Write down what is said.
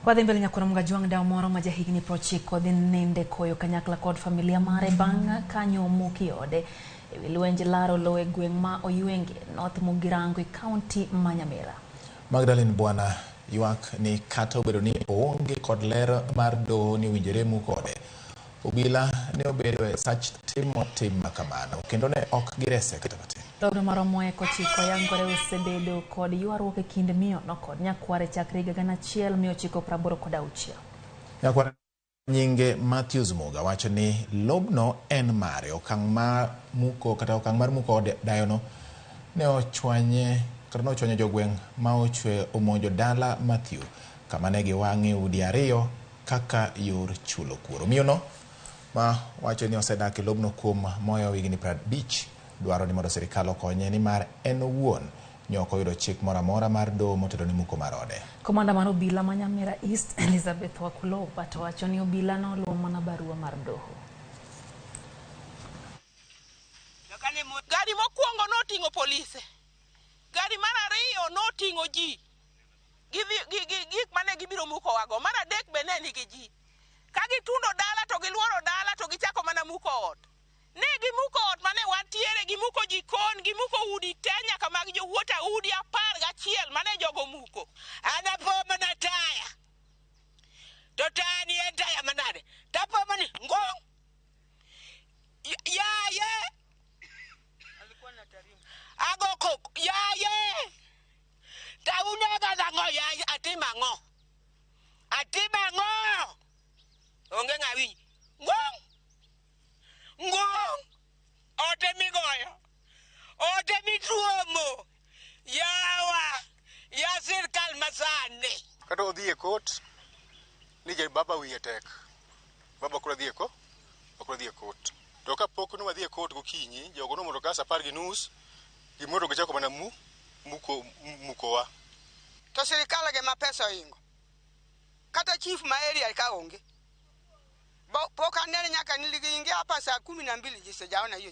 Kwa dhimbele nyakuna mga juang daw moro majahigni prochiko din ninde koyo kanyakla kod familia mare banga kanyo muki ode ewiluenje laro loe gweng ma oyuenge North Mugirango County Manyamera. Magdalene Bwana yuak ni kata obedo ni oonge kod ler mar doho ni winjore mukode. Obila ne obedo e sach tim makamano kendo ne ok girese kata matin. Logno maro moe kochiko yangore usebedo kod yuaruok e kind miyo no kod nyakware chakre gana chiel miyo chiko praboro kod auchiel. Nyakware nyinge Matthews Muga wacho ni lobno en mare okang' mar muko kata okang' mar muko dayono ne ochwanye jogweng' ma ochwe omonjo dala Matthew kama ne giwang'e udi ariyo kaka yor chulo kuoro. Miyono ma wacho ni osedak e lobno kuom moyo higni 50 dwaro ni mondo sirikal okonye ni mar en owuon nyoko yudo chik moro amora mar doho motelo ni muko mar ode. Komanda mar obila Manyamera East Elizabeth Wakuloba to wacho ni obila no luwo mana barua mar doho. Gari mokwongo noting'o polise. Gari mar ariyo noting'o ji. Gik mane gibiro muko wago. Mar adek be ne nigi ji. Ka gitundo dala to giluoro dala to gichako mana muko ot. Ne gimuko ot mane wantiere, gimuko jikon, gimuko udi te nyaka mag jowuota udi 11 mane jogo muko. Anapo mana taya. To taya ni en taya manade. Tapo mani ngong. Ya. Alikuwa na tarimu. Ago kok. Ya. Taunega zango ya atima ngo. Onge ngawinyi. Ngong. Ote migoyo. Ote mituomo. Yawa. Ya sirkal masane. Kata odhi e kot ni je baba wiye tek. Baba kura dhi e ko? Okura dhi e kot. To ka pok no wadhi e kot gokinyi, jogo no mondo ka 10:30 gimoro gichako mana mukowa. To sirkal ge ma pesa ingo. Kata chief ma area ka onge. Poka nene nyaka niligi ingia hapa saa 12 jisejaona hiyo.